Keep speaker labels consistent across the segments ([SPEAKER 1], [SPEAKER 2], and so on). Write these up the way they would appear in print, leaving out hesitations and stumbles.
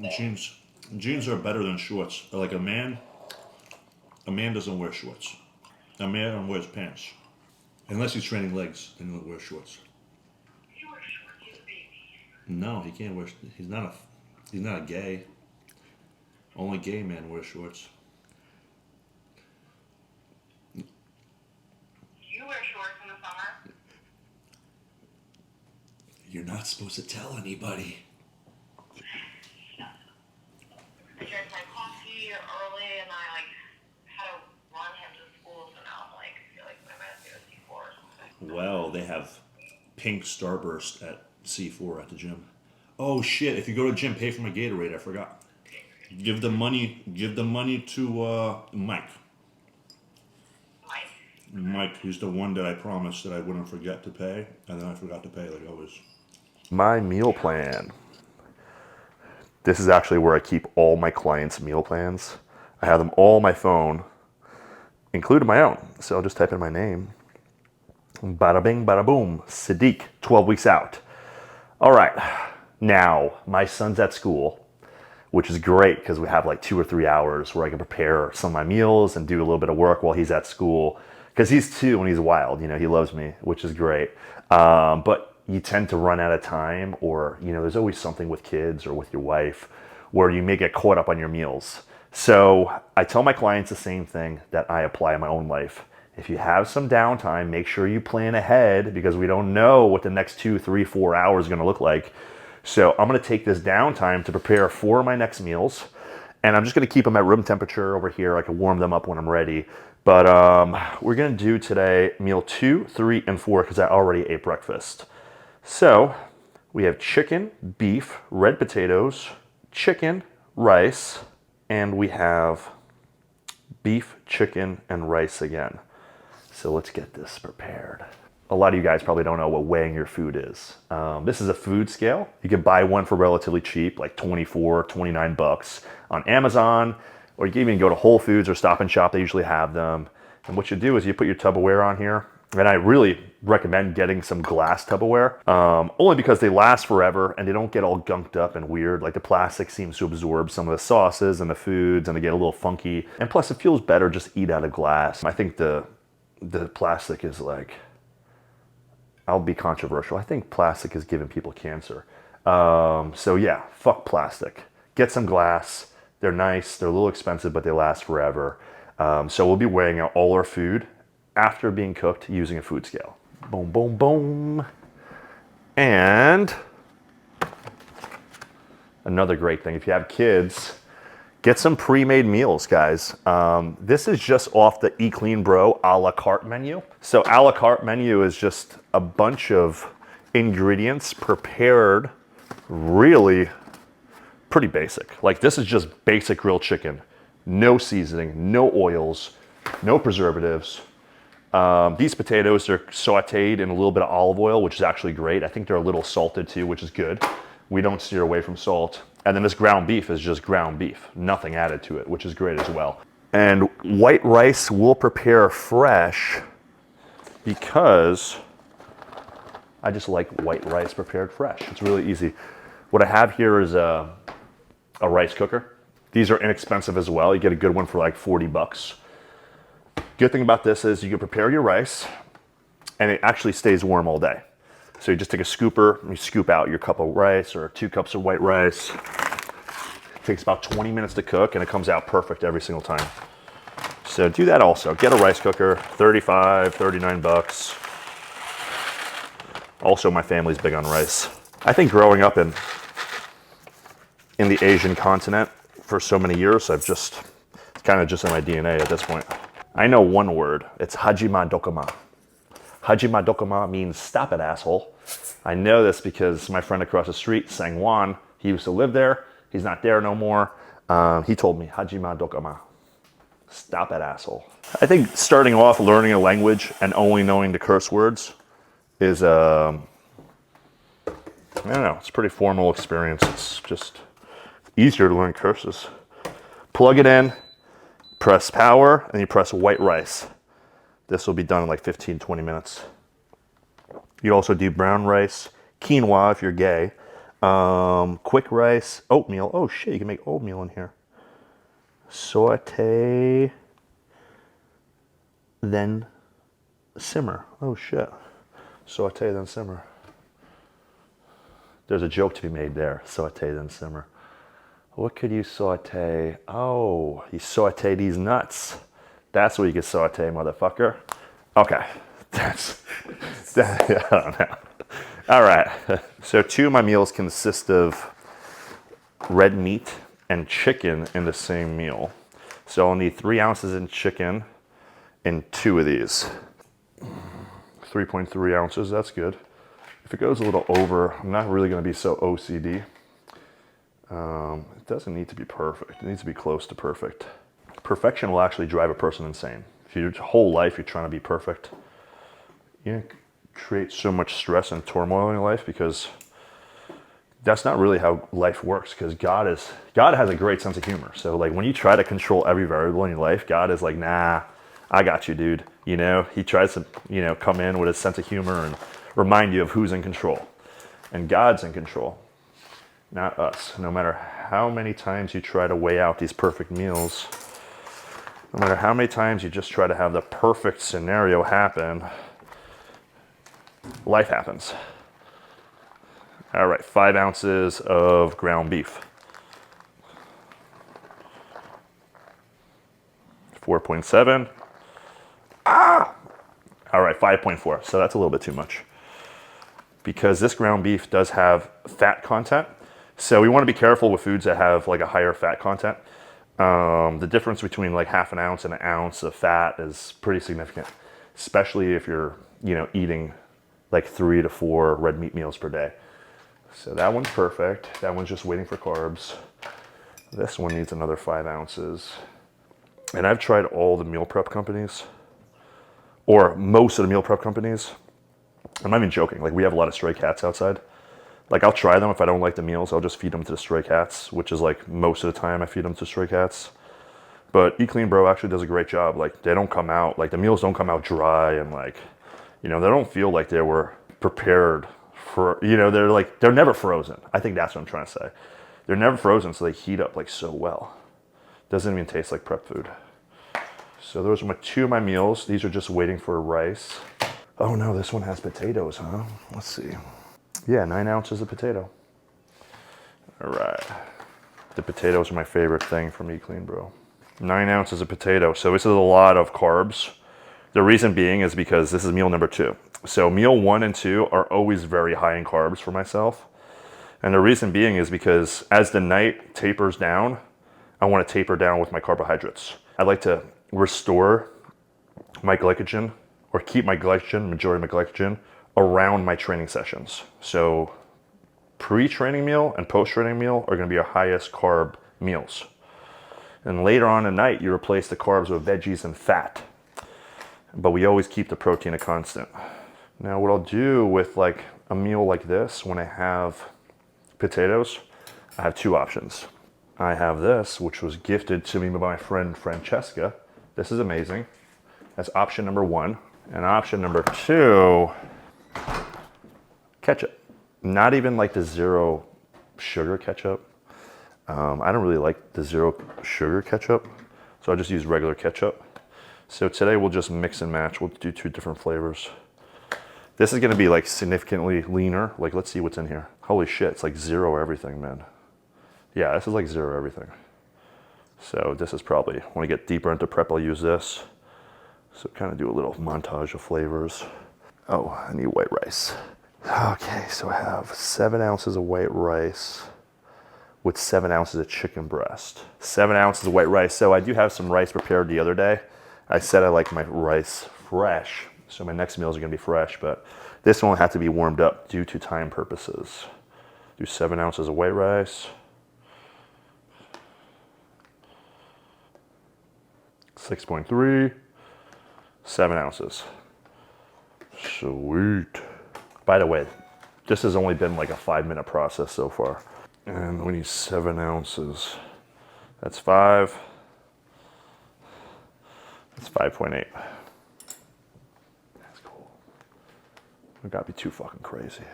[SPEAKER 1] Jeans are better than shorts. Like a man doesn't wear shorts. A man wears pants. Unless he's training legs, then he'll wear shorts.
[SPEAKER 2] You wear shorts, he's a baby.
[SPEAKER 1] No, he can't wear. He's not a gay. Only gay men wear shorts.
[SPEAKER 2] You wear shorts in the summer?
[SPEAKER 1] You're not supposed to tell anybody.
[SPEAKER 2] I drank my coffee early and I had to run him to school, so now I'm I feel like I'm gonna go to C4 or something.
[SPEAKER 1] Well, they have pink Starburst at C4 at the gym. Oh shit! If you go to the gym, pay for my Gatorade. I forgot. Give the money. Give the money to Mike.
[SPEAKER 2] Mike?
[SPEAKER 1] Mike, he's the one that I promised that I wouldn't forget to pay, and then I forgot to pay like always.
[SPEAKER 3] My meal plan. This is actually where I keep all my clients' meal plans. I have them all on my phone, including my own. So I'll just type in my name. Bada bing, bada boom. Sadik, 12 weeks out. All right. Now, my son's at school, which is great because we have like 2 or 3 hours where I can prepare some of my meals and do a little bit of work while he's at school. Because he's 2 and he's wild, he loves me, which is great. But you tend to run out of time, or, there's always something with kids or with your wife where you may get caught up on your meals. So I tell my clients the same thing that I apply in my own life. If you have some downtime, make sure you plan ahead because we don't know what the next 2, 3, 4 hours are going to look like. So I'm going to take this downtime to prepare for my next meals. And I'm just going to keep them at room temperature over here. I can warm them up when I'm ready. But we're going to do today meal 2, 3, and 4 because I already ate breakfast. So we have chicken, beef, red potatoes, chicken, rice, and we have beef, chicken, and rice again. So let's get this prepared. A lot of you guys probably don't know what weighing your food is. This is a food scale. You can buy one for relatively cheap, like 24, 29 bucks on Amazon, or you can even go to Whole Foods or Stop and Shop. They usually have them. And what you do is you put your Tupperware on here. And I really recommend getting some glass Tupperware, only because they last forever and they don't get all gunked up and weird. Like the plastic seems to absorb some of the sauces and the foods and they get a little funky. And plus it feels better just eat out of glass. I think the plastic is I'll be controversial. I think plastic is giving people cancer. So yeah, fuck plastic. Get some glass. They're nice. They're a little expensive, but they last forever. So we'll be weighing out all our food after being cooked using a food scale. Boom, boom, boom. And another great thing, if you have kids, get some pre-made meals, guys. This is just off the Eat Clean Bro a la carte menu. So a la carte menu is just a bunch of ingredients prepared really pretty basic. Like this is just basic grilled chicken. No seasoning, no oils, no preservatives. These potatoes are sauteed in a little bit of olive oil, which is actually great. I think they're a little salted too, which is good. We don't steer away from salt. And then this ground beef is just ground beef, nothing added to it, which is great as well. And white rice we'll prepare fresh because I just like white rice prepared fresh. It's really easy. What I have here is a rice cooker. These are inexpensive as well. You get a good one for like 40 bucks. Good thing about this is you can prepare your rice and it actually stays warm all day. So you just take a scooper and you scoop out your cup of rice or 2 cups of white rice. It takes about 20 minutes to cook and it comes out perfect every single time. So do that also. Get a rice cooker, 35, 39 bucks. Also, my family's big on rice. I think growing up in the Asian continent for so many years, it's kind of just in my DNA at this point. I know one word. It's Hajima Dokuma. Hajima Dokuma means stop it, asshole. I know this because my friend across the street, Sang-Wan, he used to live there. He's not there no more. He told me, Hajima Dokuma. Stop it, asshole. I think starting off learning a language and only knowing the curse words is, I don't know, it's a pretty formal experience. It's just easier to learn curses. Plug it in, press power, and you press white rice. This will be done in like 15, 20 minutes. You also do brown rice, quinoa if you're gay, Quick rice, oatmeal. Oh shit, you can make oatmeal in here. Saute, then simmer. Oh shit. Saute, then simmer. There's a joke to be made there. Saute, then simmer. What could you saute? Oh, you saute these nuts. That's what you can saute, motherfucker. Okay. I don't know. All right. So 2 of my meals consist of red meat and chicken in the same meal. So I'll need 3 ounces in chicken in 2 of these. 3.3 ounces, that's good. If it goes a little over, I'm not really going to be so OCD. It doesn't need to be perfect. It needs to be close to perfect. Perfection will actually drive a person insane. If your whole life you're trying to be perfect, you create so much stress and turmoil in your life, because that's not really how life works. Because God has a great sense of humor. So like when you try to control every variable in your life, God is like, nah, I got you, dude. You know, he tries to, come in with a sense of humor and remind you of who's in control. And God's in control, not us. No matter how many times you try to weigh out these perfect meals, no matter how many times you just try to have the perfect scenario happen, life happens. All right, 5 ounces of ground beef. 4.7. All right, 5.4. So that's a little bit too much, because this ground beef does have fat content. So we want to be careful with foods that have like a higher fat content. The difference between like half an ounce and an ounce of fat is pretty significant, especially if you're, eating like 3 to 4 red meat meals per day. So that one's perfect. That one's just waiting for carbs. This one needs another 5 ounces. And I've tried all the meal prep companies, or most of the meal prep companies. I'm not even joking. Like we have a lot of stray cats outside. Like I'll try them. If I don't like the meals, I'll just feed them to the stray cats, which is like most of the time I feed them to stray cats. But Eat Clean Bro actually does a great job. Like they don't come out, like the meals don't come out dry, and like, they don't feel like they were prepared for, they're never frozen. I think that's what I'm trying to say. They're never frozen, so they heat up like so well. Doesn't even taste like prep food. So those are my 2 of my meals. These are just waiting for rice. Oh no, this one has potatoes, huh? Let's see. Yeah, 9 ounces of potato. All right. The potatoes are my favorite thing from Eat Clean Bro. 9 ounces of potato. So this is a lot of carbs. The reason being is because this is meal number 2. So meal 1 and 2 are always very high in carbs for myself. And the reason being is because as the night tapers down, I want to taper down with my carbohydrates. I like to restore my glycogen, or keep my glycogen, majority of my glycogen, around my training sessions. So pre-training meal and post-training meal are going to be our highest carb meals. And later on at night, you replace the carbs with veggies and fat. But we always keep the protein a constant. Now what I'll do with like a meal like this, when I have potatoes, I have 2 options. I have this, which was gifted to me by my friend Francesca. This is amazing. That's option number 1. And option number 2, ketchup. Not even like the 0 sugar ketchup. I don't really like the 0 sugar ketchup, so I just use regular ketchup. So today we'll just mix and match. We'll do 2 different flavors. This is gonna be like significantly leaner. Like, let's see what's in here. Holy shit, it's like 0 everything, man. Yeah, this is like 0 everything. So this is probably, when I get deeper into prep, I'll use this. So kind of do a little montage of flavors. Oh, I need white rice. Okay, so I have 7 ounces of white rice with 7 ounces of chicken breast. 7 ounces of white rice. So I do have some rice prepared the other day. I said I like my rice fresh, so my next meals are gonna be fresh, but this one will have to be warmed up due to time purposes. Do 7 ounces of white rice. 6.3, 7 ounces. Sweet. By the way, this has only been like a 5-minute process so far. And we need 7 ounces. That's 5. That's 5.8. That's cool. We gotta be too fucking crazy.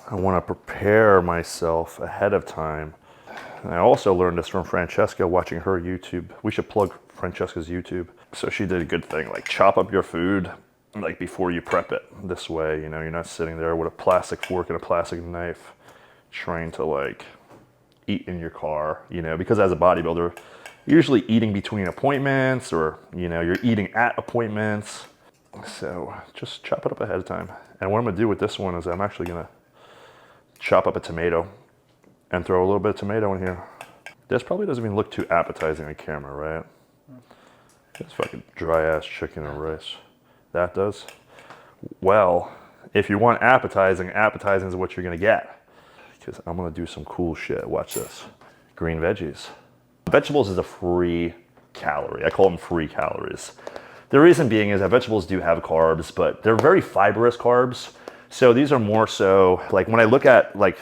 [SPEAKER 3] I want to prepare myself ahead of time. And I also learned this from Francesca watching her YouTube. We should plug Francesca's YouTube. So she did a good thing, like chop up your food like before you prep it. This way, you know, you're not sitting there with a plastic fork and a plastic knife trying to like eat in your car, you know, because as a bodybuilder, you're usually eating between appointments or, you know, you're eating at appointments. So just chop it up ahead of time. And what I'm gonna do with this one is I'm actually gonna chop up a tomato and throw a little bit of tomato in here. This probably doesn't even look too appetizing on camera, right? It's fucking dry ass chicken and rice. That does. Well, if you want appetizing, appetizing is what you're gonna get. Because I'm gonna do some cool shit. Watch this. Green veggies. Vegetables is a free calorie. I call them free calories. The reason being is that vegetables do have carbs, but they're very fibrous carbs. So these are more so, like when I look at like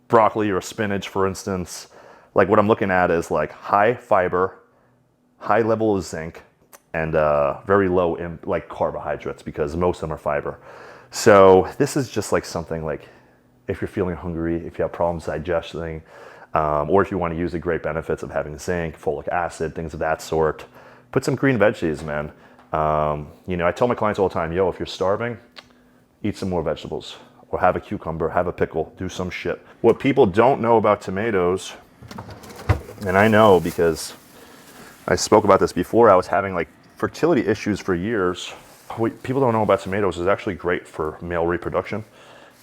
[SPEAKER 3] broccoli or spinach, for instance, like what I'm looking at is like high fiber, high level of zinc, and very low in like carbohydrates because most of them are fiber. So this is just like something like if you're feeling hungry, if you have problems digesting, or if you want to use the great benefits of having zinc, folic acid, things of that sort, put some green veggies, man. You know, I tell my clients all the time, yo, if you're starving, eat some more vegetables or have a cucumber, have a pickle, do some shit. What people don't know about tomatoes, and I know because I spoke about this before, I was having like fertility issues for years. What people don't know about tomatoes is actually great for male reproduction.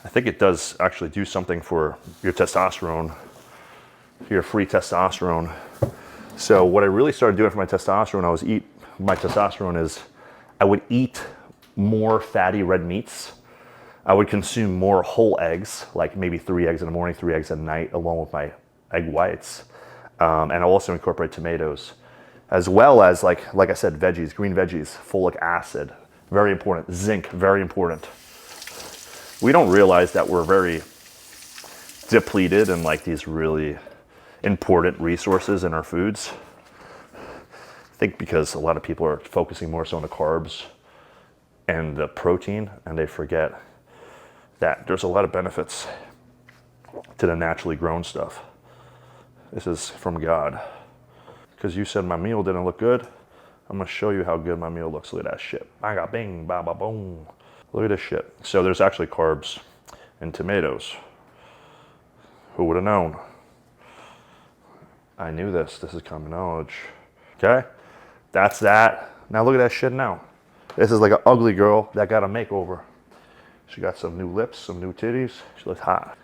[SPEAKER 3] I think it does actually do something for your testosterone, your free testosterone. So what I really started doing for my testosterone, I would eat more fatty red meats. I would consume more whole eggs, like maybe 3 eggs in the morning, 3 eggs at night, along with my egg whites. And I'll also incorporate tomatoes, as well as like I said, veggies, green veggies, folic acid, very important. Zinc, very important. We don't realize that we're very depleted in like these really important resources in our foods. I think because a lot of people are focusing more so on the carbs and the protein, and they forget that there's a lot of benefits to the naturally grown stuff. This is from God. Because you said my meal didn't look good, I'm gonna show you how good my meal looks. Look at that shit. Bang, bing, ba, ba, boom. Look at this shit. So there's actually carbs in tomatoes. Who would have known? I knew this. This is common knowledge. Okay? That's that. Now look at that shit now. This is like an ugly girl that got a makeover. She got some new lips, some new titties. She looks hot.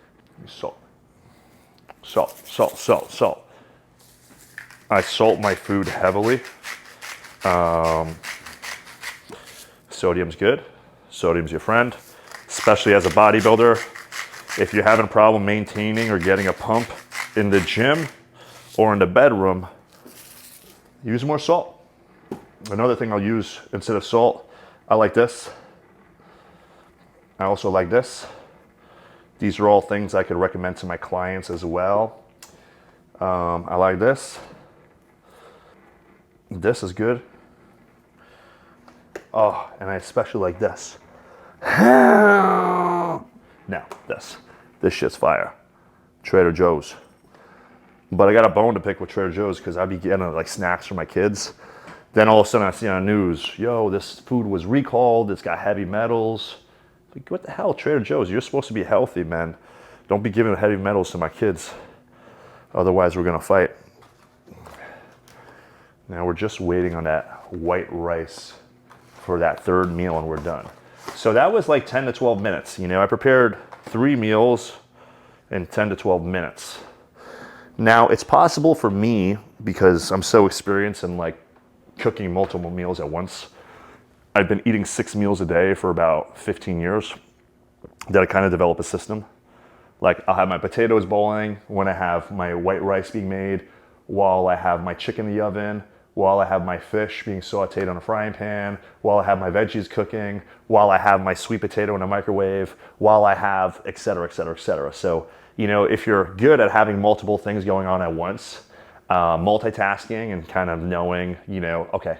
[SPEAKER 3] Salt. Salt, salt, salt, salt. I salt my food heavily. Sodium's good. Sodium's your friend, especially as a bodybuilder. If you're having a problem maintaining or getting a pump in the gym or in the bedroom, use more salt. Another thing I'll use instead of salt, I like this. I also like this. These are all things I could recommend to my clients as well. I like this. This is good. Oh, and I especially like this. Now, this shit's fire. Trader Joe's. But I got a bone to pick with Trader Joe's because I'd be getting like snacks for my kids. Then all of a sudden I see on the news, yo, this food was recalled. It's got heavy metals. Like, what the hell, Trader Joe's? You're supposed to be healthy, man. Don't be giving heavy metals to my kids. Otherwise, we're gonna fight. Now we're just waiting on that white rice for that third meal and we're done. So that was like 10 to 12 minutes. You know, I prepared 3 meals in 10 to 12 minutes. Now it's possible for me, because I'm so experienced in like cooking multiple meals at once. I've been eating 6 meals a day for about 15 years, that I kind of develop a system. Like I'll have my potatoes boiling when I have my white rice being made, while I have my chicken in the oven, while I have my fish being sauteed on a frying pan, while I have my veggies cooking, while I have my sweet potato in the microwave, while I have et cetera, et cetera, et cetera. So, you know, if you're good at having multiple things going on at once, multitasking and kind of knowing, you know, okay,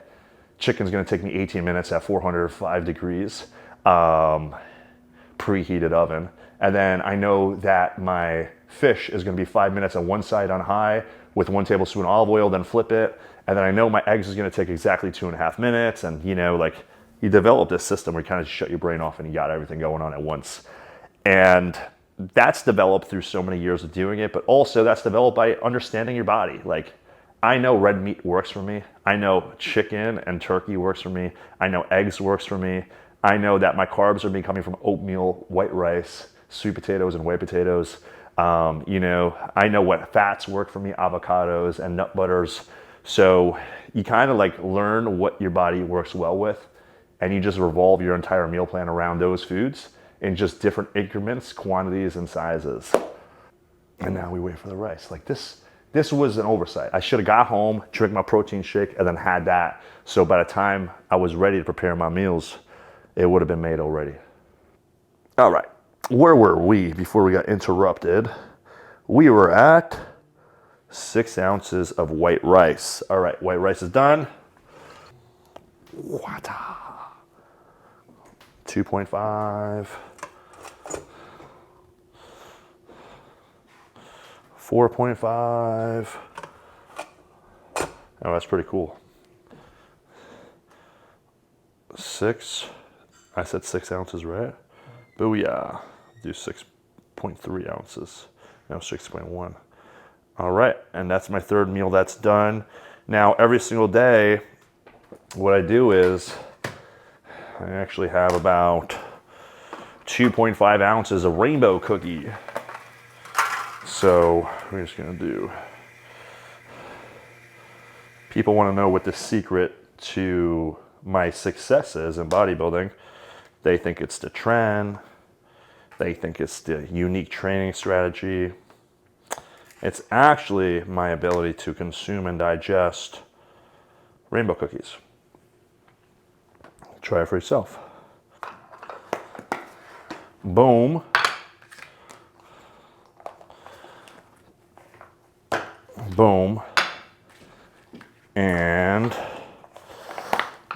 [SPEAKER 3] chicken's gonna take me 18 minutes at 405 degrees, preheated oven, And then I know that my fish is going to be 5 minutes on one side on high with 1 tablespoon olive oil, then flip it. And then I know my eggs is going to take exactly 2.5 minutes. And you know, like you develop this system where you kind of shut your brain off and you got everything going on at once. And that's developed through so many years of doing it, but also that's developed by understanding your body. Like I know red meat works for me. I know chicken and turkey works for me. I know eggs works for me. I know that my carbs are coming from oatmeal, white rice, sweet potatoes, and white potatoes. You know, I know what fats work for me, avocados and nut butters. So you kind of like learn what your body works well with, and you just revolve your entire meal plan around those foods in just different increments, quantities, and sizes. And now we wait for the rice. Like this was an oversight. I should have got home, drank my protein shake, and then had that. So by the time I was ready to prepare my meals, it would have been made already. All right, where were we before we got interrupted? We were at 6 ounces of white rice. All right, white rice is done. Wata. 2.5. 4.5. Oh, that's pretty cool. 6. I said 6 ounces, right? Booyah. Do 6.3 ounces. No, 6.1. All right, and that's my third meal that's done. Now, every single day, what I do is I actually have about 2.5 ounces of rainbow cookie. So we're just gonna do. People want to know what the secret to my success is in bodybuilding. They think it's the trend. They think it's the unique training strategy. It's actually my ability to consume and digest rainbow cookies. Try it for yourself. Boom. Boom. And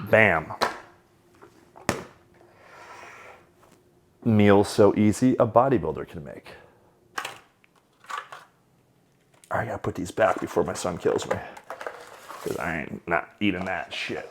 [SPEAKER 3] bam. Meal so easy a bodybuilder can make. I gotta put these back before my son kills me, because I ain't not eating that shit.